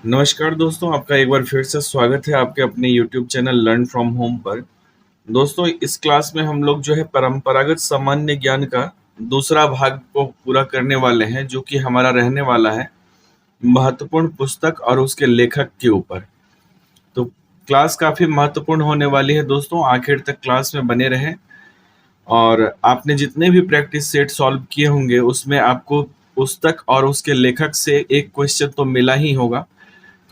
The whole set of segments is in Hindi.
नमस्कार दोस्तों, आपका एक बार फिर से स्वागत है आपके अपने YouTube channel learn from home पर। दोस्तों, इस क्लास में हम लोग जो है परंपरागत सामान्य ज्ञान का दूसरा भाग को पूरा करने वाले हैं, जो कि हमारा रहने वाला है महत्वपूर्ण पुस्तक और उसके लेखक के ऊपर। तो क्लास काफ़ी महत्वपूर्ण होने वाली है दोस्तों, आखिर तक क्लास में बने रहें। और आपने जितने भी प्रैक्टिस सेट सॉल्व किए होंगे उसमें आपको पुस्तक और उसके लेखक से एक क्वेश्चन तो मिला ही होगा।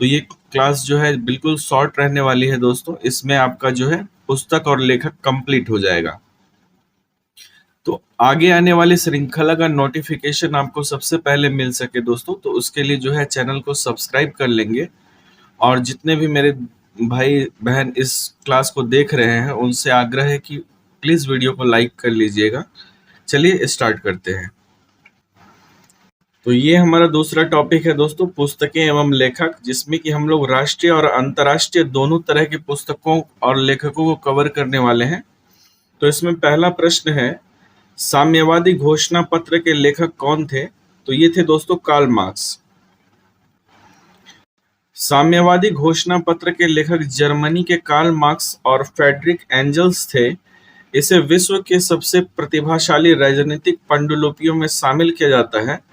तो ये क्लास जो है बिल्कुल शॉर्ट रहने वाली है दोस्तों, इसमें आपका जो है पुस्तक और लेखक कंप्लीट हो जाएगा। तो आगे आने वाली श्रृंखला का नोटिफिकेशन आपको सबसे पहले मिल सके दोस्तों, तो उसके लिए जो है चैनल को सब्सक्राइब कर लेंगे। और जितने भी मेरे भाई बहन इस क्लास को देख रहे हैं उनसे आग्रह है कि प्लीज वीडियो को लाइक कर लीजिएगा। चलिए स्टार्ट करते हैं। तो ये हमारा दूसरा टॉपिक है दोस्तों, पुस्तकें एवं लेखक, जिसमें कि हम लोग राष्ट्रीय और अंतर्राष्ट्रीय दोनों तरह की पुस्तकों और लेखकों को कवर करने वाले हैं। तो इसमें पहला प्रश्न है, साम्यवादी घोषणा पत्र के लेखक कौन थे? तो ये थे दोस्तों कार्ल मार्क्स। साम्यवादी घोषणा पत्र के लेखक जर्मनी के कार्ल मार्क्स और फ्रेडरिक एंजल्स थे। इसे विश्व के सबसे प्रतिभाशाली राजनीतिक पांडुलिपियों में शामिल किया जाता है।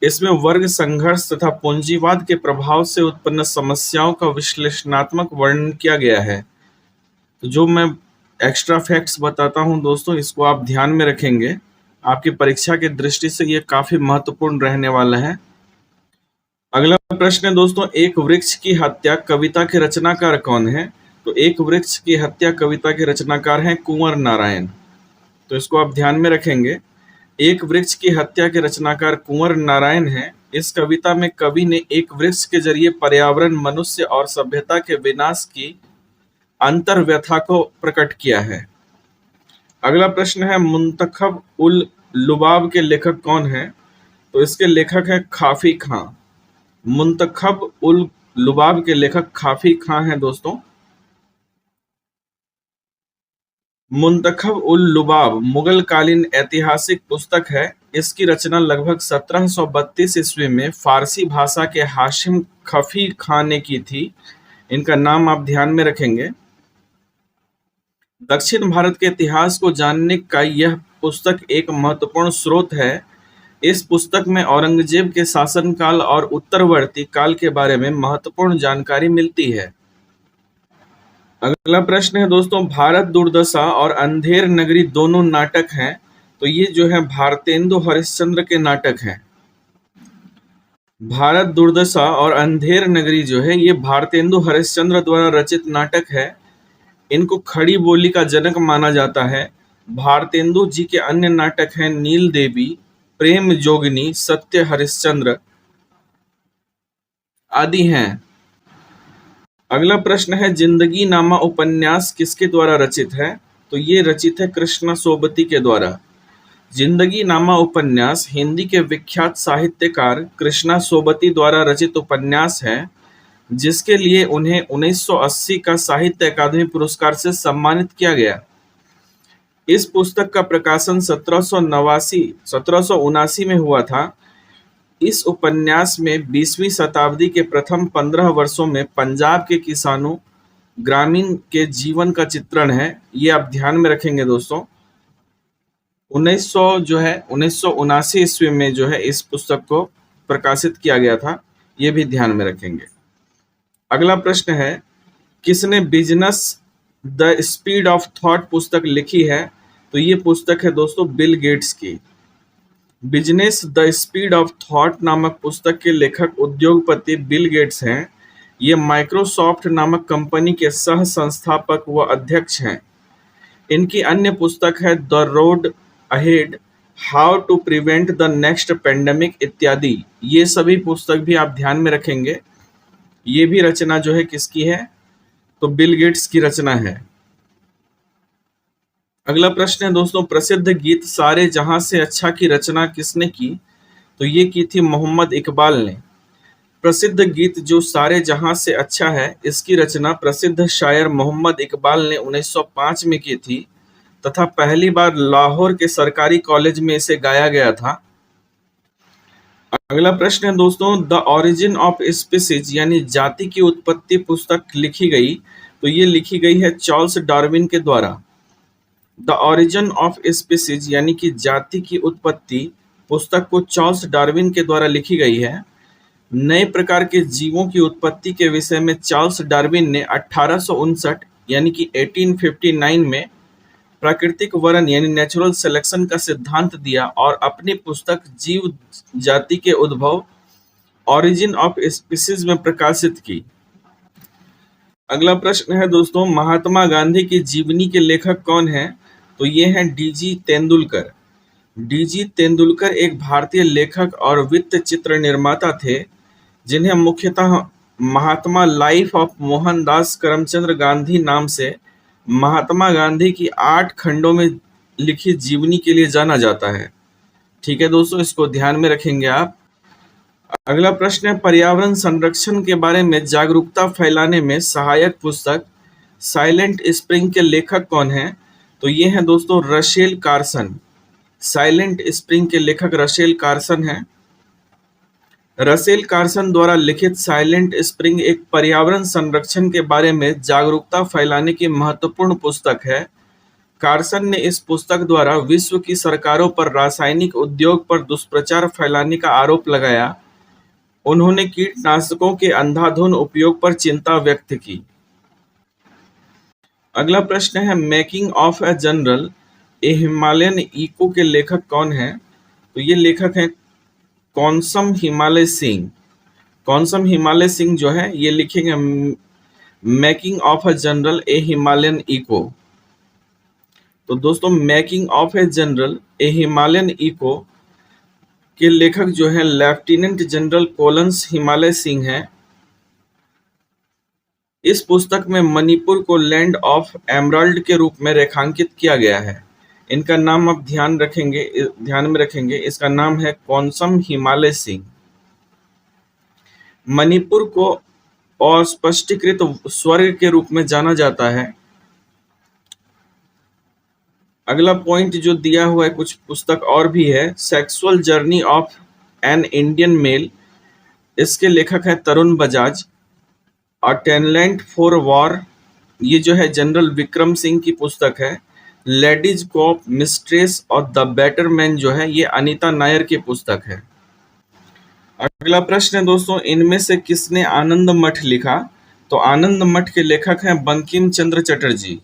इसमें वर्ग संघर्ष तथा पूंजीवाद के प्रभाव से उत्पन्न समस्याओं का विश्लेषणात्मक वर्णन किया गया है। तो जो मैं एक्स्ट्रा फैक्ट्स बताता हूं दोस्तों, इसको आप ध्यान में रखेंगे, आपकी परीक्षा की दृष्टि से ये काफी महत्वपूर्ण रहने वाला है। अगला प्रश्न है दोस्तों, एक वृक्ष की हत्या कविता के रचनाकार कौन है? तो एक वृक्ष की हत्या कविता के रचनाकार हैं कुंवर नारायण। तो इसको आप ध्यान में रखेंगे, एक वृक्ष की हत्या के रचनाकार कुंवर नारायण हैं। इस कविता में कवि ने एक वृक्ष के जरिए पर्यावरण, मनुष्य और सभ्यता के विनाश की अंतर्व्यथा को प्रकट किया है। अगला प्रश्न है, मुंतखब उल लुबाब के लेखक कौन है? तो इसके लेखक है खाफी खां। मुंतखब उल लुबाब के लेखक खाफी खां हैं दोस्तों। मुंतखब उल लुबाब मुगल कालीन ऐतिहासिक पुस्तक है। इसकी रचना लगभग 1732 ईस्वी में फारसी भाषा के हाशिम खफी खां ने की थी। इनका नाम आप ध्यान में रखेंगे। दक्षिण भारत के इतिहास को जानने का यह पुस्तक एक महत्वपूर्ण स्रोत है। इस पुस्तक में औरंगजेब के शासनकाल और उत्तरवर्ती काल के बारे में महत्वपूर्ण जानकारी मिलती है। अगला प्रश्न है दोस्तों, भारत दुर्दशा और अंधेर नगरी दोनों नाटक हैं। तो ये जो है भारतेंदु हरिश्चंद्र के नाटक हैं। भारत दुर्दशा और अंधेर नगरी जो है ये भारतेंदु हरिश्चंद्र द्वारा रचित नाटक है। इनको खड़ी बोली का जनक माना जाता है। भारतेंदु जी के अन्य नाटक हैं नील देवी, प्रेम जोगिनी, सत्य हरिश्चंद्र आदि हैं। अगला प्रश्न है, जिंदगी नामा उपन्यास किसके द्वारा रचित है? तो ये रचित है कृष्णा सोबती के द्वारा। जिंदगी नामा उपन्यास हिंदी के विख्यात साहित्यकार कृष्णा सोबती द्वारा रचित उपन्यास है, जिसके लिए उन्हें 1980 का साहित्य अकादमी पुरस्कार से सम्मानित किया गया। इस पुस्तक का प्रकाशन 1779 में हुआ था। इस उपन्यास में 20वीं शताब्दी के प्रथम 15 वर्षों में पंजाब के किसानों ग्रामीण के जीवन का चित्रण है। ये आप ध्यान में रखेंगे दोस्तों। 1979 ईस्वी में जो है इस पुस्तक को प्रकाशित किया गया था, ये भी ध्यान में रखेंगे। अगला प्रश्न है, किसने business the speed of thought पुस्तक लिखी है? तो ये पुस्तक है दोस्तों बिल गेट्स की। Business the speed of thought नामक पुस्तक के लेखक उद्योगपति बिल गेट्स हैं। ये माइक्रोसॉफ्ट नामक कंपनी के सह संस्थापक व अध्यक्ष हैं। इनकी अन्य पुस्तक है the road ahead, how to prevent the next pandemic इत्यादि। ये सभी पुस्तक भी आप ध्यान में रखेंगे। ये भी रचना जो है किसकी है? तो बिल गेट्स की रचना है। अगला प्रश्न है दोस्तों, प्रसिद्ध गीत सारे जहां से अच्छा की रचना किसने की? तो ये की थी मोहम्मद इकबाल ने। प्रसिद्ध गीत जो सारे जहां से अच्छा है, इसकी रचना प्रसिद्ध शायर मोहम्मद इकबाल ने 1905 में की थी तथा पहली बार लाहौर के सरकारी कॉलेज में इसे गाया गया था। अगला प्रश्न है दोस्तों, द ऑरिजिन ऑफ स्पीसीज यानी जाति की उत्पत्ति पुस्तक लिखी गई, तो ये लिखी गई है चार्ल्स डार्विन के द्वारा। द ऑरिजिन ऑफ स्पीसीज यानी कि जाति की उत्पत्ति पुस्तक को चार्ल्स डार्विन के द्वारा लिखी गई है। नए प्रकार के जीवों की उत्पत्ति के विषय में चार्ल्स डार्विन ने 1859 यानी कि 1859 में प्राकृतिक वरण यानी नेचुरल सिलेक्शन का सिद्धांत दिया और अपनी पुस्तक जीव जाति के उद्भव ऑरिजिन ऑफ स्पीसीज में प्रकाशित की। अगला प्रश्न है दोस्तों, महात्मा गांधी की जीवनी के लेखक कौन हैं? तो ये हैं डीजी तेंदुलकर। डीजी तेंदुलकर एक भारतीय लेखक और वित्त चित्र निर्माता थे, जिन्हें मुख्यतः महात्मा लाइफ ऑफ मोहनदास करमचंद गांधी नाम से महात्मा गांधी की 8 खंडों में लिखी जीवनी के लिए जाना जाता है। ठीक है दोस्तों, इसको ध्यान में रखेंगे आप। अगला प्रश्न है, पर्यावरण संरक्षण के बारे में जागरूकता फैलाने में सहायक पुस्तक साइलेंट स्प्रिंग के लेखक कौन हैं? तो ये हैं दोस्तों रशेल कार्सन। साइलेंट स्प्रिंग के लेखक रशेल कार्सन हैं। रसेल कार्सन द्वारा लिखित साइलेंट स्प्रिंग एक पर्यावरण संरक्षण के बारे में जागरूकता फैलाने की महत्वपूर्ण पुस्तक है। कार्सन ने इस पुस्तक द्वारा विश्व की सरकारों पर रासायनिक उद्योग पर दुष्प्रचार फैलाने का आरोप लगाया। उन्होंने कीटनाशकों के अंधाधुंध उपयोग पर चिंता व्यक्त की। अगला प्रश्न है, making of a general a Himalayan echo के लेखक कौन है? तो ये लेखक हैं कौनसम हिमालय सिंह। कौनसम हिमालय सिंह जो है ये लिखेंगे making of a general a Himalayan echo. तो दोस्तों making of a general a Himalayan echo के लेखक जो है लेफ्टिनेंट जनरल कोलंस हिमालय सिंह हैं। इस पुस्तक में मणिपुर को लैंड ऑफ एमराल्ड के रूप में रेखांकित किया गया है। इनका नाम आप ध्यान में रखेंगे, इसका नाम है कौनसम हिमालय सिंह। मणिपुर को अस्पष्टीकृत स्वर्ग के रूप में जाना जाता है। अगला पॉइंट जो दिया हुआ है, कुछ पुस्तक और भी है, sexual journey of an Indian male. इसके लेखक है Tarun Bajaj. A talent for war, ये जो है जनरल विक्रम सिंह की पुस्तक है। लेडीज कॉप मिस्ट्रेस और द बेटर मैन जो है ये अनीता नायर की पुस्तक है। अगला प्रश्न है दोस्तों, इनमें से किसने आनंद मठ लिखा? तो आनंद मठ के लेखक हैं बंकिम चंद्र चटर्जी।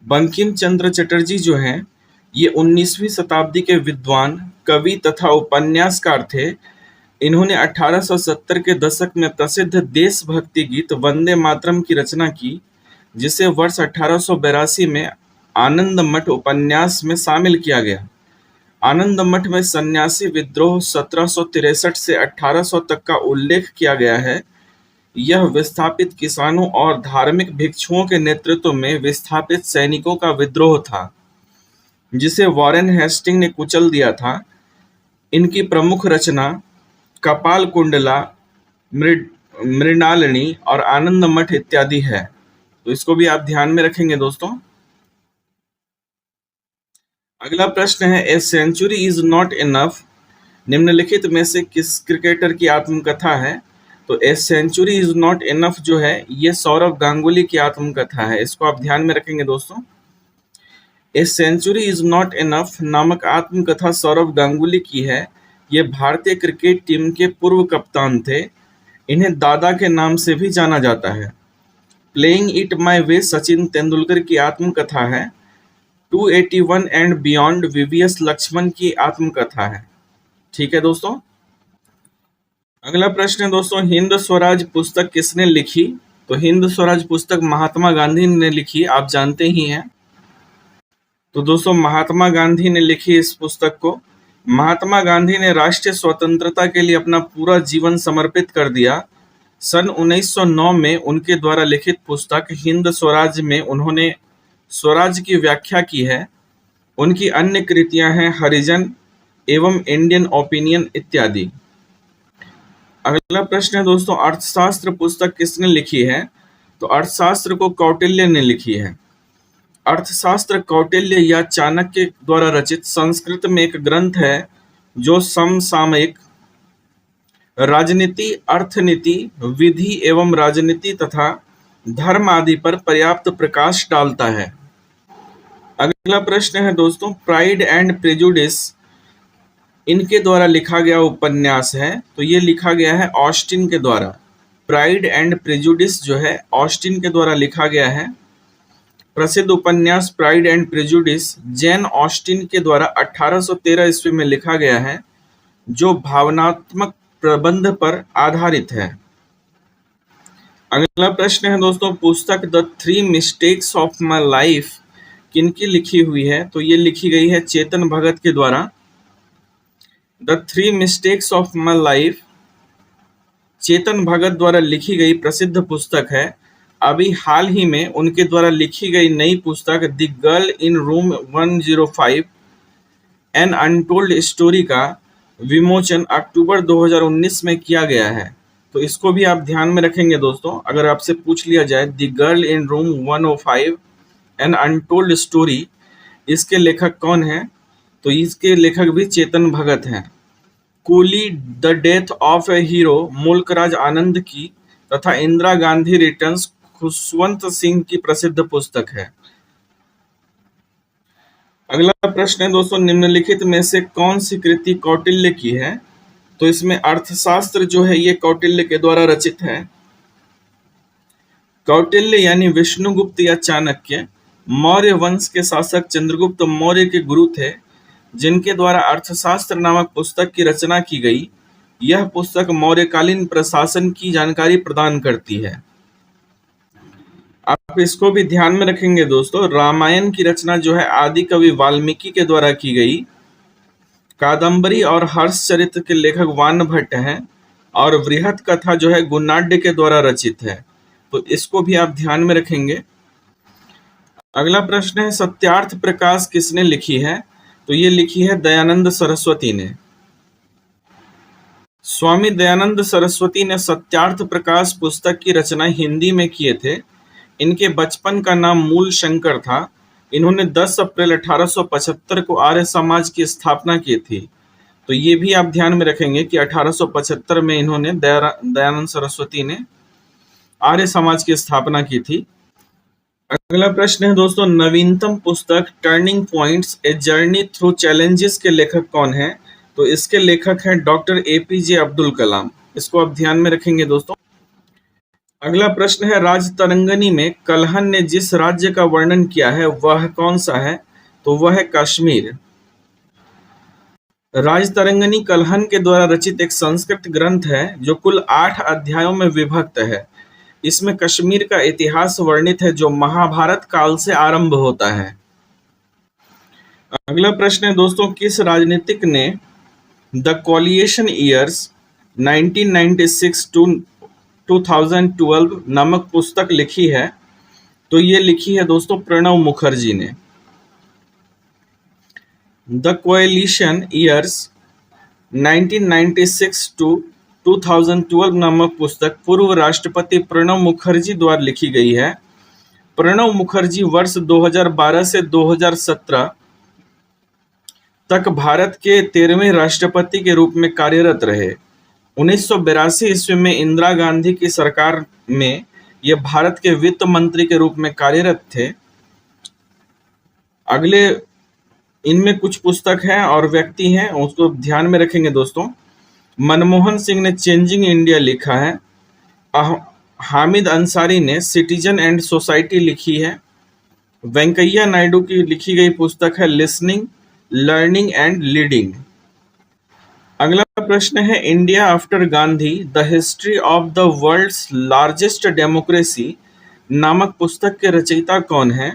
बंकिम चंद्र चटर्जी जो हैं ये 19वीं शताब्दी के विद्वान, कवि तथा उपन्यासकार थे। इन्होंने 1870 के दशक में प्रसिद्ध देशभक्ति गीत वंदे मातरम की रचना की, जिसे वर्ष 1882 में आनंद मठ उपन्यास में शामिल किया गया। आनंद मठ में सन्यासी विद्रोह 1763 से 1800 तक का उल्लेख किया गया है। यह विस्थापित किसानों और धार्मिक भिक्षुओं के नेतृत्व में विस्थापित सैनिकों का विद्रोह था, जिसे वॉरेन हेस्टिंग ने कुचल दिया था। इनकी प्रमुख रचना कपाल कुंडला, मृणालिनी और आनंद मठ इत्यादि है। तो इसको भी आप ध्यान में रखेंगे दोस्तों। अगला प्रश्न है, a century is not enough निम्नलिखित में से किस क्रिकेटर की आत्मकथा है? तो a century is not enough जो है ये सौरव गांगुली की आत्मकथा है। इसको आप ध्यान में रखेंगे दोस्तों। A century is not enough नामक आत्मकथा सौरव गांगुली की है। ये भारतीय क्रिकेट टीम के पूर्व कप्तान थे। इन्हें दादा के नाम से भी जाना जाता है। प्लेइंग इट माई वे सचिन तेंदुलकर की आत्मकथा है। 281 एंड बियॉन्ड वीवीएस लक्ष्मण की आत्मकथा है। ठीक है दोस्तों। अगला प्रश्न है दोस्तों, हिंद स्वराज पुस्तक किसने लिखी? तो हिंद स्वराज पुस्तक महात्मा गांधी ने लिखी, आप जानते ही हैं। तो दोस्तों महात्मा गांधी ने लिखी इस पुस्तक को। महात्मा गांधी ने राष्ट्रीय स्वतंत्रता के लिए अपना पूरा जीवन समर्पित कर दिया। सन 1909 में उनके द्वारा लिखित पुस्तक हिंद स्वराज में उन्होंने स्वराज की व्याख्या की है। उनकी अन्य कृतियां हैं हरिजन एवं इंडियन ओपिनियन इत्यादि। अगला प्रश्न है दोस्तों, अर्थशास्त्र पुस्तक किसने लिखी है? तो अर्थशास्त्र को कौटिल्य ने लिखी है। अर्थशास्त्र कौटिल्य या चाणक्य द्वारा रचित संस्कृत में एक ग्रंथ है जो समसामयिक राजनीति, अर्थनीति, विधि एवं राजनीति तथा धर्म आदि पर पर्याप्त प्रकाश डालता है। अगला प्रश्न है दोस्तों, प्राइड एंड प्रेजुडिस इनके द्वारा लिखा गया उपन्यास है, तो ये लिखा गया है ऑस्टिन के द्वारा। प्राइड एंड प्रेजुडिस जो है ऑस्टिन के द्वारा लिखा गया है। प्रसिद्ध उपन्यास pride and prejudice Jain Austin के द्वारा 1813 ईस्वी में लिखा गया है, जो भावनात्मक प्रबंध पर आधारित है। अगला प्रश्न है दोस्तों, पुस्तक the three mistakes of my life किनकी लिखी हुई है, तो ये लिखी गई है चेतन भगत के द्वारा। The three mistakes of my life Chetan Bhagat द्वारा लिखी गई प्रसिद्ध पुस्तक है। अभी हाल ही में उनके द्वारा लिखी गई नई पुस्तक the girl in room 105 an untold story का विमोचन अक्टूबर 2019 में किया गया है। तो इसको भी आप ध्यान में रखेंगे दोस्तों। अगर आपसे पूछ लिया जाए the girl in room 105 an untold story, इसके लेखक कौन हैं, तो इसके लेखक भी चेतन भगत हैं। Coolie the death of a hero Mulk Raj Anand की तथा इंदिरा गांधी रिटर्न्स खुशवंत सिंह की प्रसिद्ध पुस्तक है। अगला प्रश्न है दोस्तों, निम्नलिखित में से कौन सी कृति कौटिल्य की है, तो इसमें अर्थशास्त्र जो है ये कौटिल्य के द्वारा रचित है। कौटिल्य यानी विष्णुगुप्त या चाणक्य मौर्य वंश के शासक चंद्रगुप्त मौर्य के गुरु थे, जिनके द्वारा अर्थशास्त्र नामक पुस्तक की रचना की गई। यह पुस्तक मौर्यकालीन प्रशासन की जानकारी प्रदान करती है। आप इसको भी ध्यान में रखेंगे दोस्तों। रामायण की रचना जो है आदि कवि वाल्मीकि के द्वारा की गई। कादम्बरी और हर्षचरित्र के लेखक वान भट्ट हैं और वृहत कथा जो है गुणाढ्य के द्वारा रचित है। तो इसको भी आप ध्यान में रखेंगे। अगला प्रश्न है, सत्यार्थ प्रकाश किसने लिखी है, तो ये लिखी है दयानंद सरस्वती ने। स्वामी दयानंद सरस्वती ने सत्यार्थ प्रकाश पुस्तक की रचना हिंदी में किए थे। इनके बचपन का नाम मूल शंकर था। इन्होंने 10 अप्रैल 1875 को आर्य समाज की स्थापना की थी। तो ये भी आप ध्यान में रखेंगे कि 1875 में इन्होंने दयानंद सरस्वती ने आर्य समाज की स्थापना की थी। अगला प्रश्न है दोस्तों, नवीनतम पुस्तक turning points a journey through challenges के लेखक कौन है, तो इसके लेखक हैं डॉक्टर एपीजे अब्दुल कलाम। इसको आप ध्यान में रखेंगे दोस्तों। अगला प्रश्न है, राजतरंगिणी में कल्हण ने जिस राज्य का वर्णन किया है वह कौन सा है, तो वह है कश्मीर। राजतरंगिणी कल्हण के द्वारा रचित एक संस्कृत ग्रंथ है जो कुल 8 अध्यायों में विभक्त है। इसमें कश्मीर का इतिहास वर्णित है जो महाभारत काल से आरंभ होता है। अगला प्रश्न है दोस्तों, किस राजनीतिक ने द कोलिएशन ईयर्स 1996 टू 2012 नामक पुस्तक लिखी है, तो ये लिखी है दोस्तों प्रणब मुखर्जी ने। द कोएलिशन ईयर्स 1996 टू 2012 नामक पुस्तक पूर्व राष्ट्रपति प्रणब मुखर्जी द्वारा लिखी गई है। प्रणब मुखर्जी वर्ष 2012 से 2017 तक भारत के 13वें राष्ट्रपति के रूप में कार्यरत रहे। 1982 ईस्वी में इंदिरा गांधी की सरकार में ये भारत के वित्त मंत्री के रूप में कार्यरत थे। अगले इनमें कुछ पुस्तक हैं और व्यक्ति हैं, उसको ध्यान में रखेंगे दोस्तों। मनमोहन सिंह ने चेंजिंग इंडिया लिखा है। हामिद अंसारी ने सिटीजन एंड सोसाइटी लिखी है। वेंकैया नायडू की लिखी गई पुस्तक है लिसनिंग, लर्निंग एंड लीडिंग। अगला प्रश्न है, India after Gandhi the history of the world's largest democracy नामक पुस्तक के रचयिता कौन है,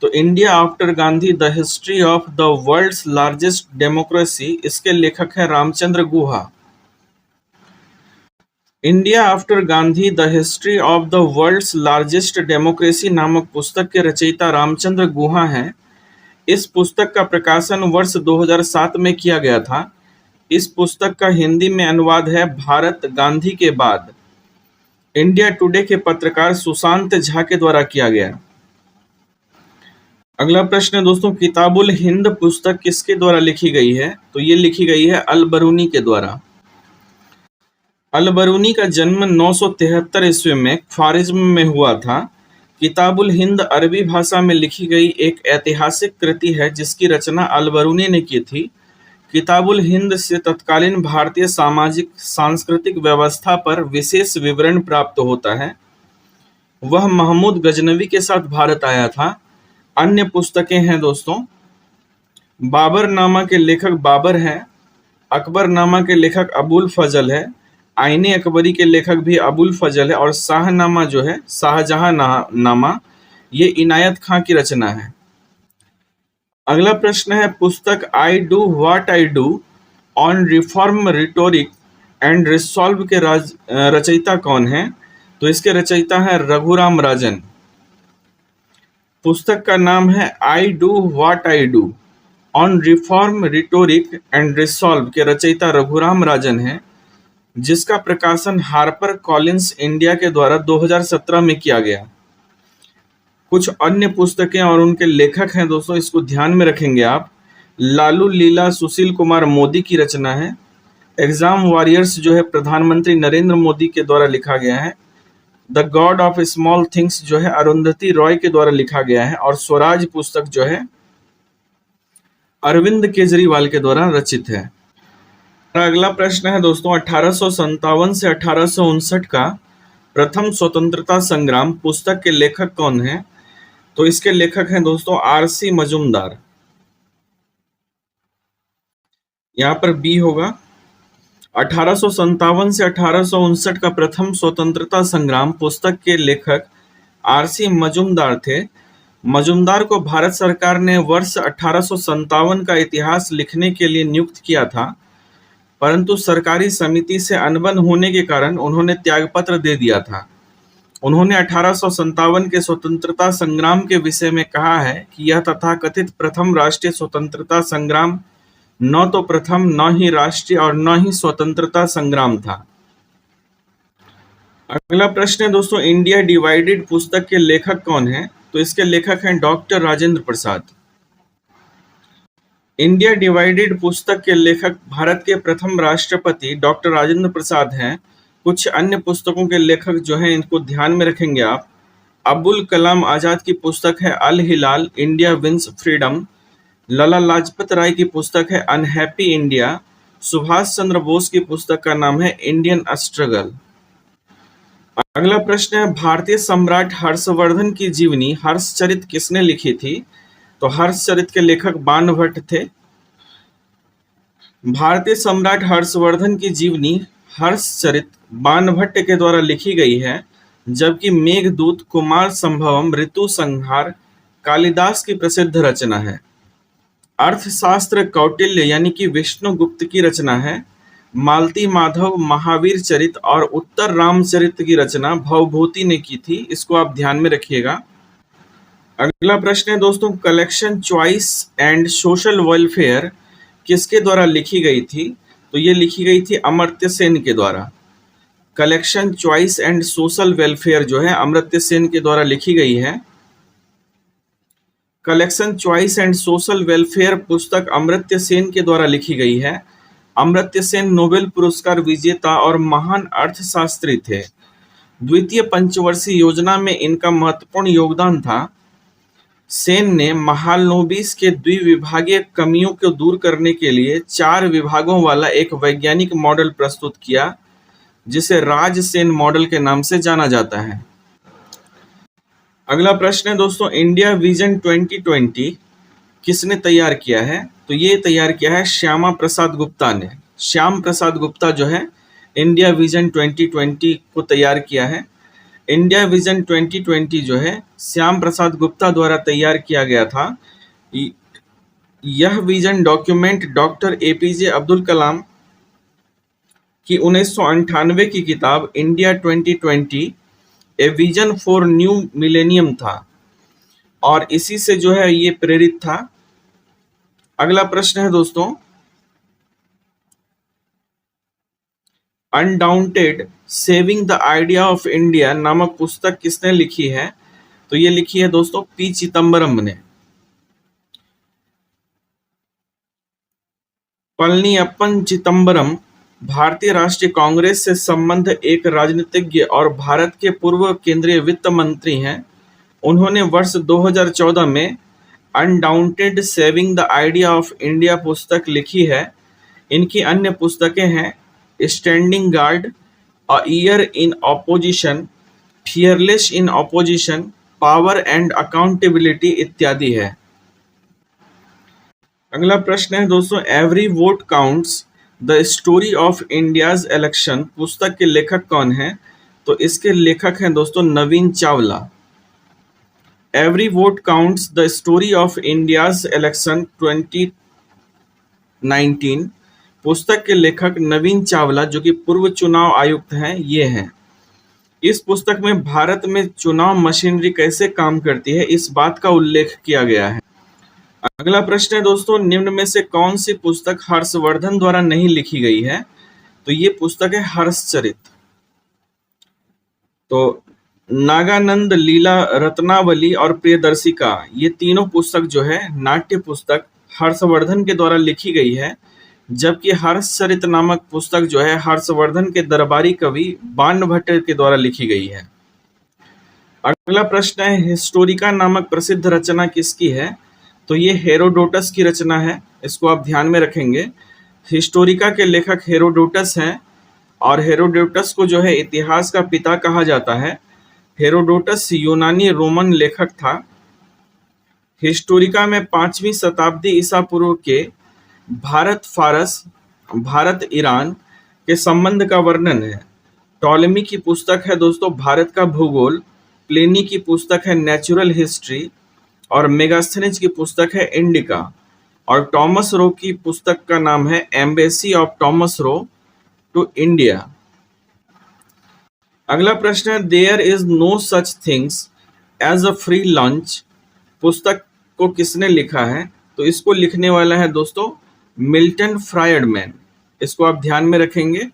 तो India after Gandhi the history of the world's largest democracy, इसके लेखक है Ramachandra Guha. India after Gandhi the history of the world's largest democracy नामक पुस्तक के रचयिता रामचंद्र गुहा हैं। इस पुस्तक का प्रकाशन वर्ष 2007 में किया गया था। इस पुस्तक का हिंदी में अनुवाद है भारत गांधी के बाद। इंडिया टुडे के पत्रकार सुशांत झा के द्वारा किया गया। अगला प्रश्न है दोस्तों, किताबुल हिंद पुस्तक किसके द्वारा लिखी गई है, तो ये लिखी गई है अल बरूनी के द्वारा। अल-बरूनी का जन्म 973 ईस्वी में ख्वारिज़्म में हुआ था। किताबुल हिंद अरबी भाषा में लिखी गई एक ऐतिहासिक कृति है जिसकी रचना अल-बरूनी ने की थी। किताबुल हिंद से तत्कालीन भारतीय सामाजिक सांस्कृतिक व्यवस्था पर विशेष विवरण प्राप्त होता है। वह महमूद गजनवी के साथ भारत आया था। अन्य पुस्तकें हैं दोस्तों, बाबरनामा के लेखक बाबर हैं, अकबरनामा के लेखक अबुल फजल है, आईने अकबरी के लेखक भी अबुल फजल है, और शाहनामा जो है शाहजहां नामा, ये इनायत खां की रचना है। अगला प्रश्न है, पुस्तक I do what I do on reform rhetoric and resolve के रचयिता कौन है? तो इसके रचयिता है रघुराम राजन। पुस्तक का नाम है I do what I do on reform rhetoric and resolve के रचयिता रघुराम राजन है, जिसका प्रकाशन हार्पर कॉलिंस इंडिया के द्वारा 2017 में किया गया। कुछ अन्य पुस्तकें और उनके लेखक हैं दोस्तों, इसको ध्यान में रखेंगे आप। लालू लीला सुशील कुमार मोदी की रचना है। एग्जाम वॉरियर्स जो है प्रधानमंत्री नरेंद्र मोदी के द्वारा लिखा गया है। The God of small things जो है अरुंधति रॉय के द्वारा लिखा गया है। और स्वराज पुस्तक जो है अरविंद केजरीवाल के द्वारा रचित है। अगला प्रश्न है दोस्तों, 1857 से 1859 का प्रथम स्वतंत्रता संग्राम पुस्तक के लेखक कौन है? तो इसके लेखक हैं दोस्तों आरसी मजूमदार। यहाँ पर बी होगा। 1857 से 1859 का प्रथम स्वतंत्रता संग्राम पुस्तक के लेखक आरसी मजूमदार थे। मजूमदार को भारत सरकार ने वर्ष 1857 का इतिहास लिखने के लिए नियुक्त किया था, परंतु सरकारी समिति से अनबन होने के कारण उन्होंने त्यागपत्र दे दिया था। उन्होंने 1857 के स्वतंत्रता संग्राम के विषय में कहा है कि यह तथाकथित प्रथम राष्ट्रीय स्वतंत्रता संग्राम न तो प्रथम, न ही राष्ट्रीय और न ही स्वतंत्रता संग्राम था। अगला प्रश्न है दोस्तों, इंडिया डिवाइडेड पुस्तक के लेखक कौन है? तो इसके लेखक हैं doctor Rajendra Prasad. India divided पुस्तक के लेखक भारत के प्रथम राष्ट्रपति डॉक्टर राजेंद्र प्रसाद हैं। कुछ अन्य पुस्तकों के लेखक जो हैं इनको ध्यान में रखेंगे आप। अबुल कलाम आजाद की पुस्तक है अल हिलाल India wins freedom. Lala Lajpat Rai की पुस्तक है अनहैप्पी इंडिया। सुभाष चंद्र बोस की पुस्तक का नाम है इंडियन स्ट्रगल। अगला प्रश्न है, भारतीय सम्राट हर्षवर्धन की जीवनी हर्षचरित किसने लिखी थी? तो हर्षचरित के लेखक बाणभट्ट थे। भारतीय सम्राट हर्षवर्धन की जीवनी हर्षचरित बाणभट्ट के द्वारा लिखी गई है, जबकि मेघदूत, कुमार संभवम, ऋतु संहार कालिदास की प्रसिद्ध रचना है। अर्थशास्त्र कौटिल्य यानी कि विष्णुगुप्त की रचना है। मालती माधव, महावीर चरित और उत्तर रामचरित की रचना भवभूति ने की थी। इसको आप ध्यान में रखिएगा। अगला प्रश्न है दोस्तों, collection choice and social welfare किसके द्वारा लिखी गई थी? तो ये लिखी गई थी अमर्त्य सेन के द्वारा। Collection choice and social welfare जो है अमर्त्य सेन के द्वारा लिखी गई है। Collection choice and social welfare पुस्तक अमर्त्य सेन के द्वारा लिखी गई है। अमर्त्य सेन नोबेल पुरस्कार विजेता और महान अर्थशास्त्री थे। द्वितीय पंचवर्षीय योजना में इनका महत्वपूर्ण योगदान था। सेन ने महालनोबिस के द्विविभागीय कमियों को दूर करने के लिए 4 विभागों वाला एक वैज्ञानिक मॉडल प्रस्तुत किया, जिसे राज-सेन मॉडल के नाम से जाना जाता है। अगला प्रश्न है दोस्तों, इंडिया विजन 2020 किसने तैयार किया है? तो ये तैयार किया है श्यामा प्रसाद गुप्ता ने। श्याम प्रसाद गुप्ता जो है इंडिया विजन 2020 को तैयार किया है। इंडिया विजन 2020 जो है श्याम प्रसाद गुप्ता द्वारा तैयार किया गया था। यह vision document doctor APJ Abdul Kalam की 1998 की किताब India 2020 a vision for new millennium था, और इसी से जो है ये प्रेरित था। अगला प्रश्न है दोस्तों, undaunted saving the idea of India नामक पुस्तक किसने लिखी है? तो ये लिखी है दोस्तों पी चिदम्बरम ने। पलनीयप्पन चिदम्बरम भारतीय राष्ट्रीय कांग्रेस से संबंध एक राजनीतिज्ञ और भारत के पूर्व केंद्रीय वित्त मंत्री हैं। उन्होंने वर्ष 2014 में undaunted saving the idea of India पुस्तक लिखी है। इनकी अन्य पुस्तकें हैं standing guard, a year in opposition, fearless in opposition, power and accountability इत्यादि है। अगला प्रश्न है दोस्तों, every vote counts the story of India's election पुस्तक के लेखक कौन है? तो इसके लेखक हैं दोस्तों Navin Chawla. Every vote counts the story of India's election 2019 पुस्तक के लेखक नवीन चावला, जो कि पूर्व चुनाव आयुक्त हैं, ये हैं। इस पुस्तक में भारत में चुनाव मशीनरी कैसे काम करती है, इस बात का उल्लेख किया गया है। अगला प्रश्न है दोस्तों, निम्न में से कौन सी पुस्तक हर्षवर्धन द्वारा नहीं लिखी गई है? तो ये पुस्तक है हर्षचरित। तो नागानंद, लीला रत्नावली और प्रियदर्शिका, ये तीनों पुस्तक जो है नाट्य पुस्तक हर्षवर्धन के द्वारा लिखी गई है, जबकि हर्षचरित नामक पुस्तक जो है हर्षवर्धन के दरबारी कवि बाणभट्ट के द्वारा लिखी गई है। अगला प्रश्न है, हिस्टोरिका नामक प्रसिद्ध रचना किसकी है? तो ये हेरोडोटस की रचना है, इसको आप ध्यान में रखेंगे। हिस्टोरिका के लेखक हेरोडोटस हैं और हेरोडोटस को जो है इतिहास का पिता कहा जाता है। हेरोडोटस यूनानी रोमन लेखक था। हिस्टोरिका में 5वीं शताब्दी ईसा पूर्व के भारत फारस, भारत ईरान के संबंध का वर्णन है। टॉलेमी की पुस्तक है दोस्तों भारत का भूगोल, प्लिनी की पुस्तक है नेचुरल हिस्ट्री और मेगास्थनीज की पुस्तक है इंडिका, और टॉमस रो की पुस्तक का नाम है embassy of Thomas Roe to India. अगला प्रश्न है, there is no such things as a free lunch पुस्तक को किसने लिखा है? तो इसको लिखने वाला है दोस्तों मिल्टन फ्रायडमैन, इसको आप ध्यान में रखेंगे।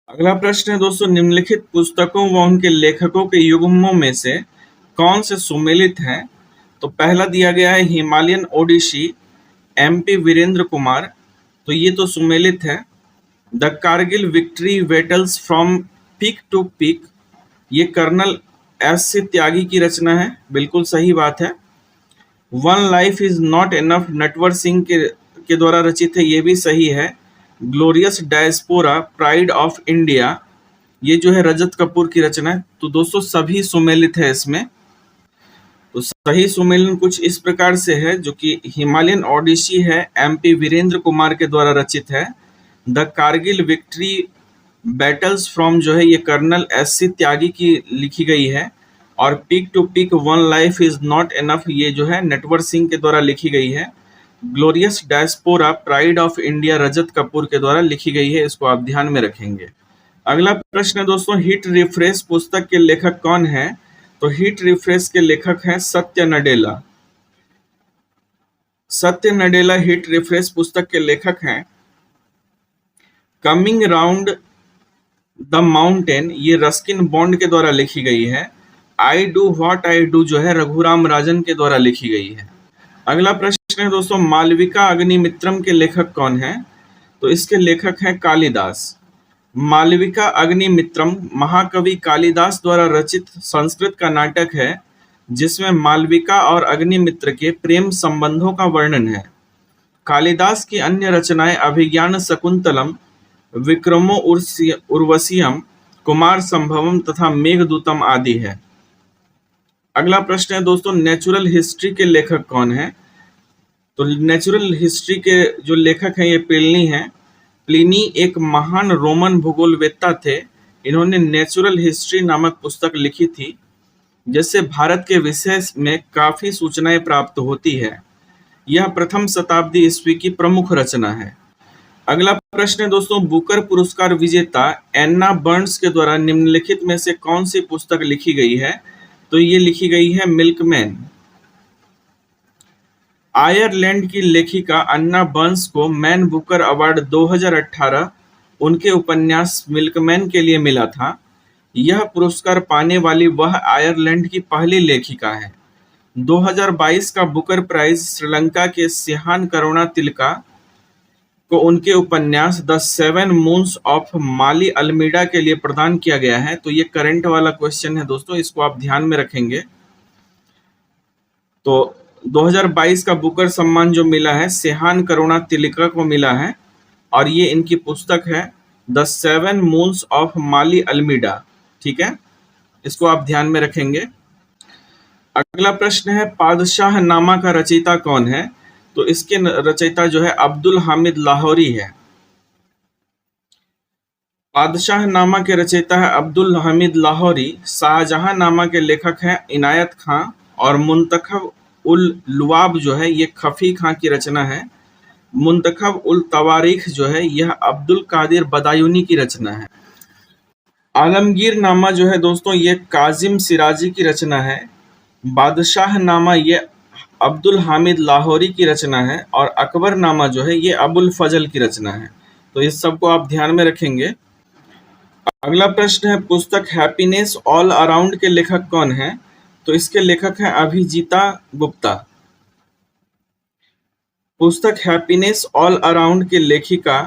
अगला प्रश्न है दोस्तों, निम्नलिखित पुस्तकों व उनके लेखकों के युग्मों में से कौन से सुमेलित हैं? तो पहला दिया गया है Himalayan odyssey, MP Virendra Kumar, तो ये तो सुमेलित है। The Kargil victory battles from peak to peak, ये कर्नल S त्यागी की रचना है, बिल्कुल सही बात है। One life is not enough Natwar Singh के द्वारा रचित है, ये भी सही है। Glorious diaspora, pride of India, ये जो है रजत कपूर की रचना है। तो दोस्तों सभी सुमेलित है इसमें। तो सही सुमेलन कुछ इस प्रकार से है, जो कि हिमालयन ओडिसी है, MP वीरेंद्र कुमार के द्वारा रचित है। The Kargil victory battles from जो है ये कर्नल S त्यागी की लिखी गई है, और peak to peak one life is not enough ये जो है नटवर सिंह के द्वारा लिखी गई है। Glorious diaspora, pride of India Rajat Kapoor के द्वारा लिखी गई है, इसको आप ध्यान में रखेंगे। अगला प्रश्न है दोस्तों, हिट रिफ्रेश पुस्तक के लेखक कौन है? तो हिट रिफ्रेश के लेखक हैं सत्य नडेला। सत्य नडेला हिट रिफ्रेश पुस्तक के लेखक हैं। कमिंग राउंड द माउंटेन, ये रस्किन बॉन्ड के द्वारा लिखी गई है। I do what I do जो है रघुराम राजन के द्वारा लिखी गई है। अगला प्रश्न है दोस्तों, मालविका अग्निमित्रम के लेखक कौन है? तो इसके लेखक हैं कालिदास। मालविका अग्निमित्रम महाकवि कालिदास द्वारा रचित संस्कृत का नाटक है, जिसमें मालविका और अग्निमित्र के प्रेम संबंधों का वर्णन है। कालिदास की अन्य रचनाएं अभिज्ञान शकुंतलम, विक्रमो उर्वशियम, कुमार संभवम तथा मेघदूतम आदि है। अगला प्रश्न है दोस्तों, नेचुरल हिस्ट्री के लेखक कौन है? तो नेचुरल हिस्ट्री के जो लेखक हैं ये प्लिनी हैं। प्लिनी एक महान रोमन भूगोलवेत्ता थे। इन्होंने नेचुरल हिस्ट्री नामक पुस्तक लिखी थी, जिससे भारत के विषय में काफी सूचनाएं प्राप्त होती है। यह प्रथम शताब्दी ईस्वी की प्रमुख रचना है। अगला प्रश्न है दोस्तों, बुकर पुरस्कार विजेता एन्ना बर्न्स के द्वारा निम्नलिखित में से कौन सी पुस्तक लिखी गई है? तो ये लिखी गई है मिल्कमैन। आयरलैंड की लेखिका अन्ना बर्न्स को मैन बुकर अवार्ड 2018 उनके उपन्यास मिल्कमैन के लिए मिला था। यह पुरस्कार पाने वाली वह आयरलैंड की पहली लेखिका है। 2022 का बुकर प्राइज श्रीलंका के सिहान करुणा तिलका को उनके उपन्यास the seven moons of Mali Almeida के लिए प्रदान किया गया है। तो ये करंट वाला क्वेश्चन है दोस्तों, इसको आप ध्यान में रखेंगे। तो 2022 का बुकर सम्मान जो मिला है सेहान करुणा तिलका को मिला है, और ये इनकी पुस्तक है the seven moons of Mali Almeida. ठीक है, इसको आप ध्यान में रखेंगे। अगला प्रश्न है पादशाह नामा का रचयिता कौन है? तो इसके रचयिता जो है अब्दुल हामिद लाहौरी है। पादशाह नामा के रचयिता है अब्दुल हामिद लाहौरी। शाहजहां नामा के लेखक हैं इनायत खां, और मुंतखब उल लुआब जो है ये खफी खां की रचना है। मुंतखब उल तवारीख जो है यह अब्दुल कादिर बदायूनी की रचना है। आलमगीर नामा जो है दोस्तों ये काजिम सिराजी की रचना है। बादशाह नामा ये अब्दुल हामिद लाहौरी की रचना है, और अकबर नामा जो है ये अबुल फजल की रचना है। तो इस सबको आप ध्यान में रखेंगे। अगला प्रश्न है पुस्तक हैप्पीनेस ऑल अराउंड के लेखक कौन है? तो इसके लेखक हैं अभिजीता गुप्ता। पुस्तक हैप्पीनेस ऑल अराउंड की लेखिका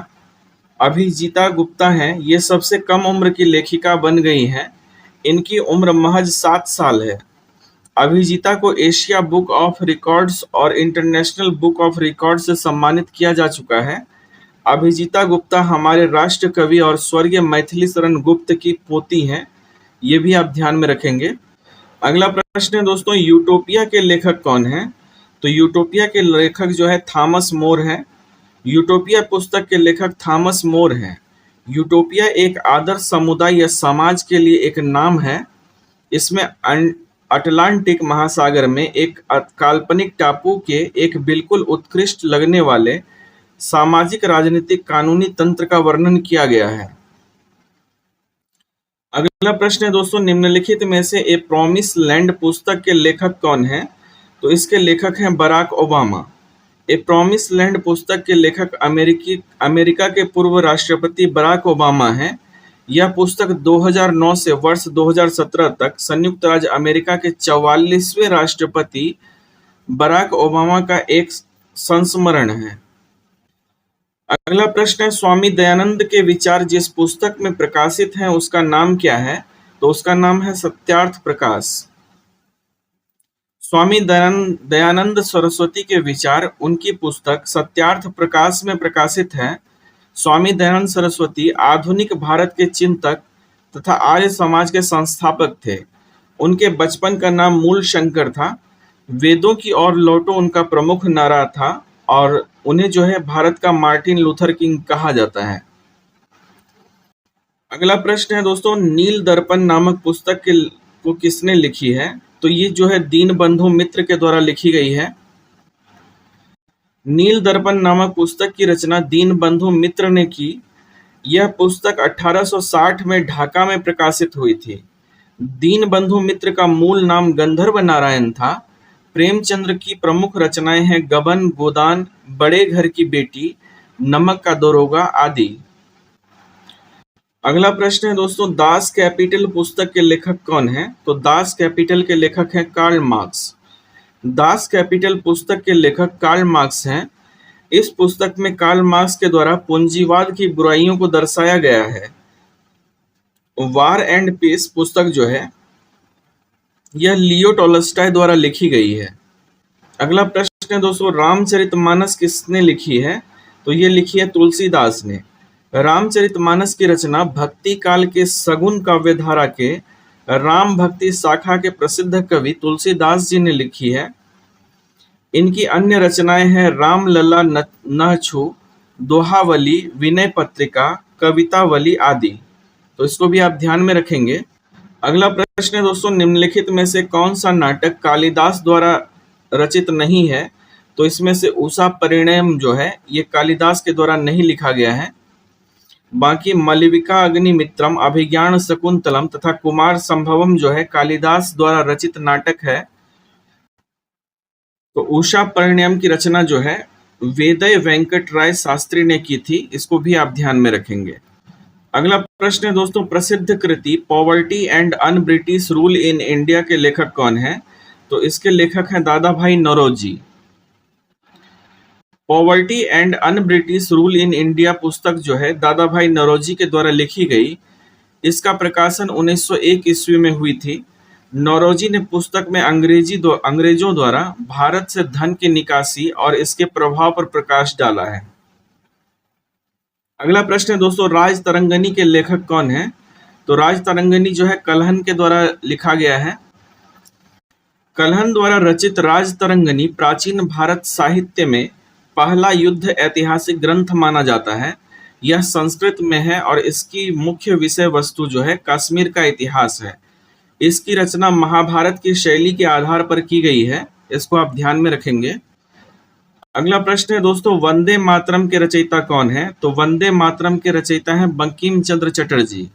अभिजीता गुप्ता हैं। ये सबसे कम उम्र की लेखिका बन गई हैं। इनकी उम्र महज 7 साल है। अभिजीता को एशिया बुक ऑफ रिकॉर्ड्स और इंटरनेशनल बुक ऑफ रिकॉर्ड्स से सम्मानित किया जा चुका है। अभिजीता गुप्ता हमारे राष्ट्र कवि और स्वर्गीय मैथिली शरण गुप्त की पोती हैं। ये भी आप ध्यान में रखेंगे। अगला प्रश्न है दोस्तों यूटोपिया के लेखक कौन हैं? तो यूटोपिया के लेखक जो है थॉमस मोर हैं। यूटोपिया पुस्तक के लेखक थॉमस मोर हैं। यूटोपिया एक आदर्श समुदाय या समाज के लिए एक नाम है। इसमें अटलांटिक महासागर में एक काल्पनिक टापू के एक बिल्कुल उत्कृष्ट लगने वाले सामाजिक राजनीतिक कानूनी तंत्र का वर्णन किया गया है। अगला प्रश्न है दोस्तों निम्नलिखित में से ए प्रॉमिस लैंड पुस्तक के लेखक कौन है? तो इसके लेखक हैं Barack Obama. A promise land पुस्तक के लेखक अमेरिका के पूर्व राष्ट्रपति बराक ओबामा हैं। यह पुस्तक 2009 से वर्ष 2017 तक संयुक्त राज्य अमेरिका के 44वें राष्ट्रपति बराक ओबामा का एक संस्मरण है। अगला प्रश्न है स्वामी दयानंद के विचार जिस पुस्तक में प्रकाशित हैं उसका नाम क्या है? तो उसका नाम है सत्यार्थ प्रकाश। स्वामी दयानंद सरस्वती के विचार उनकी पुस्तक सत्यार्थ प्रकाश में प्रकाशित है। स्वामी दयानंद सरस्वती आधुनिक भारत के चिंतक तथा आर्य समाज के संस्थापक थे। उनके बचपन का नाम मूल शंकर था। वेदों की ओर लौटो उनका प्रमुख नारा था, और उन्हें जो है भारत का मार्टिन लूथर किंग कहा जाता है। अगला प्रश्न है दोस्तों नील दर्पण नामक पुस्तक को किसने लिखी है? तो ये जो है दीनबंधु मित्र के द्वारा लिखी गई है। नील दर्पण नामक पुस्तक की रचना दीनबंधु मित्र ने की। यह पुस्तक 1860 में ढाका में प्रकाशित हुई थी। दीनबंधु मित्र का मूल नाम गंधर्व नारायण था। प्रेमचंद्र की प्रमुख रचनाएं हैं गबन, गोदान, बड़े घर की बेटी, नमक का दरोगा आदि। अगला प्रश्न है दोस्तों दास कैपिटल पुस्तक के लेखक कौन हैं? तो दास कैपिटल के लेखक हैं कार्ल मार्क्स। दास कैपिटल पुस्तक के लेखक कार्ल मार्क्स हैं। इस पुस्तक में कार्ल मार्क्स के द्वारा पूंजीवाद की बुराइयों को दर्शाया गया है। वार एंड पीस पुस्तक जो है यह लियो टॉलस्टॉय द्वारा लिखी गई है। अगला प्रश्न है दोस्तों रामचरितमानस किसने लिखी है? तो ये लिखी है तुलसीदास ने। रामचरितमानस की रचना भक्ति काल के सगुन काव्यधारा के राम भक्ति शाखा के प्रसिद्ध कवि तुलसीदास जी ने लिखी है। इनकी अन्य रचनाएं हैं राम लला नहछु, दोहावली, विनय पत्रिका, कवितावली आदि। तो इसको भी आप ध्यान में रखेंगे। अगला प्रश्न है दोस्तों निम्नलिखित में से कौन सा नाटक कालिदास द्वारा रचित नहीं है? तो इसमें से उषा परिणयम जो है ये कालिदास के द्वारा नहीं लिखा गया है। बाकी मलविका अग्निमित्रम, अभिज्ञान शकुंतलम तथा कुमार संभवम जो है कालिदास द्वारा रचित नाटक है। तो उषा परिणयम की रचना जो है वेदय वेंकट राय शास्त्री ने की थी। इसको भी आप ध्यान में रखेंगे। अगला प्रश्न है दोस्तों प्रसिद्ध कृति poverty and un British rule in India के लेखक कौन है? तो इसके लेखक हैं Dadabhai Naoroji. Poverty and un British rule in India पुस्तक जो है दादा भाई नौरोजी के द्वारा लिखी गई। इसका प्रकाशन 1901 ईस्वी में हुई थी। नौरोजी ने पुस्तक में अंग्रेजों द्वारा भारत से धन की निकासी और इसके प्रभाव पर प्रकाश डाला है। अगला प्रश्न है दोस्तों, राज तरंगनी के लेखक कौन है? तो राज तरंगनी जो है कल्हन के द्वारा लिखा गया है। कल्हन द्वारा रचित राज तरंगनी प्राचीन भारत साहित्य में पहला युद्ध ऐतिहासिक ग्रंथ माना जाता है। यह संस्कृत में है और इसकी मुख्य विषय वस्तु जो है कश्मीर का इतिहास है। इसकी रचना महाभारत की शैली के आधार पर की गई है, इसको आप ध्यान में रखेंगे। अगला प्रश्न है दोस्तों, वंदे मातरम के रचयिता कौन है? तो वंदे मातरम के रचयिता हैं बंकिम चंद्र चटर्जी।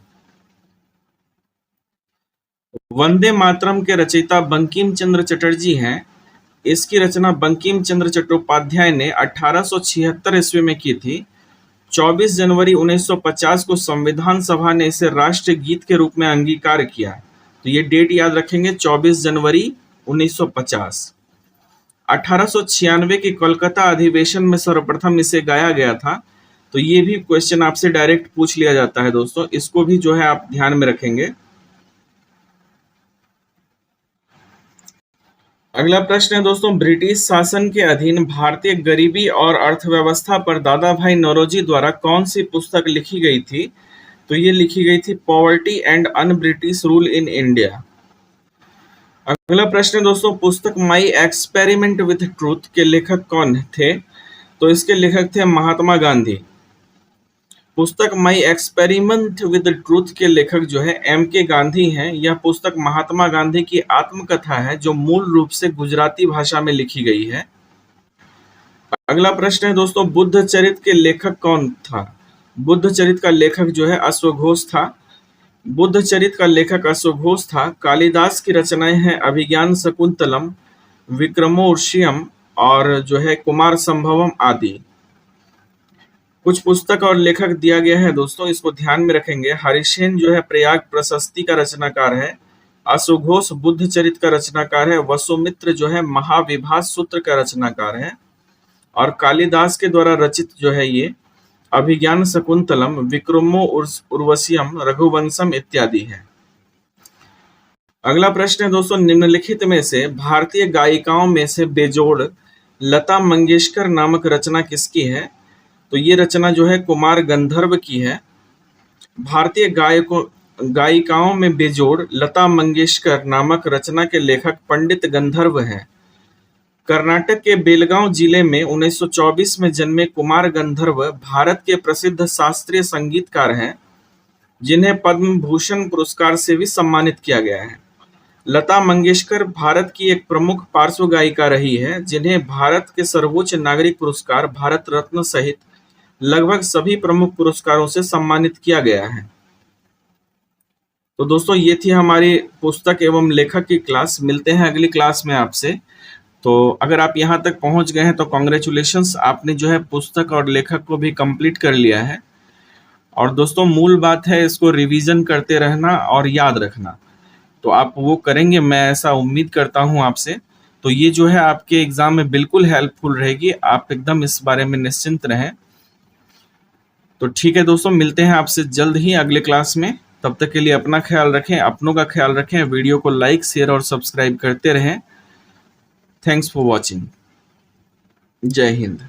वंदे मातरम के रचयिता बंकिम चंद्र चटर्जी हैं। इसकी रचना बंकिम चंद्र चट्टोपाध्याय ने 1876 ईस्वी में की थी। 24 जनवरी 1950 को संविधान सभा ने इसे राष्ट्रीय गीत के रूप में अंगीकार किया। तो ये डेट याद रखेंगे, 24 जनवरी 1950। 1896 के कोलकाता अधिवेशन में सर्वप्रथम इसे गाया गया था। तो ये भी क्वेश्चन आपसे डायरेक्ट पूछ लिया जाता है दोस्तों, इसको भी जो है आप ध्यान में रखेंगे। अगला प्रश्न है दोस्तों, ब्रिटिश शासन के अधीन भारतीय गरीबी और अर्थव्यवस्था पर दादा भाई नौरोजी द्वारा कौन सी पुस्तक लिखी गई थी? तो ये लिखी गई थी poverty and un British rule in India. अगला प्रश्न है दोस्तों, पुस्तक माई एक्सपेरिमेंट विथ ट्रूथ के लेखक कौन थे? तो इसके लेखक थे महात्मा गांधी। पुस्तक माई एक्सपेरिमेंट विद ट्रूथ के लेखक जो है M.K. गांधी हैं। यह पुस्तक महात्मा गांधी की आत्मकथा है जो मूल रूप से गुजराती भाषा में लिखी गई है। अगला प्रश्न है दोस्तों, बुद्ध चरित के लेखक कौन था? बुद्ध चरित का लेखक जो है अश्वघोष था। बुद्ध चरित का लेखक अश्वघोष था। कालिदास की रचनाएं हैं अभिज्ञान शकुंतलम, विक्रमोर्वशीयम और जो है कुमार संभवम आदि। कुछ पुस्तक और लेखक दिया गया है दोस्तों, इसको ध्यान में रखेंगे। हरिसेन जो है प्रयाग प्रशस्ति का रचनाकार है। अश्वघोष बुद्ध चरित का रचनाकार है। वसुमित्र जो है महाविभास सूत्र का रचनाकार है। और कालिदास के द्वारा रचित जो है ये अभिज्ञान शकुंतलम, विक्रमो उर्वशीयम, रघुवंशम इत्यादि है। अगला प्रश्न है दोस्तों, निम्नलिखित में से भारतीय गायिकाओं में से बेजोड़ लता मंगेशकर नामक रचना किसकी है? तो ये रचना जो है कुमार गंधर्व की है। भारतीय गायिकाओं में बेजोड़ लता मंगेशकर नामक रचना के लेखक पंडित गंधर्व हैं। कर्नाटक के बेलगांव जिले में 1924 में जन्मे कुमार गंधर्व भारत के प्रसिद्ध शास्त्रीय संगीतकार हैं, जिन्हें पद्म भूषण पुरस्कार से भी सम्मानित किया गया है। लता मंगेशकर भारत की एक प्रमुख पार्श्व गायिका रही है, जिन्हें भारत के सर्वोच्च नागरिक पुरस्कार भारत रत्न सहित लगभग सभी प्रमुख पुरस्कारों से सम्मानित किया गया है। तो दोस्तों ये थी हमारी पुस्तक एवं लेखक की क्लास। मिलते हैं अगली क्लास में आपसे। तो अगर आप यहाँ तक पहुँच गए हैं तो कॉन्ग्रेचुलेशंस, आपने जो है पुस्तक और लेखक को भी कंप्लीट कर लिया है। और दोस्तों मूल बात है इसको रिवीजन करते रहना और याद रखना, तो आप वो करेंगे, मैं ऐसा उम्मीद करता हूँ आपसे। तो ये जो है आपके एग्जाम में बिल्कुल हेल्पफुल रहेगी, आप एकदम इस बारे में निश्चिंत रहें। तो ठीक है दोस्तों, मिलते हैं आपसे जल्द ही अगले क्लास में। तब तक के लिए अपना ख्याल रखें, अपनों का ख्याल रखें। वीडियो को लाइक, शेयर और सब्सक्राइब करते रहें। Thanks for watching. जय हिंद।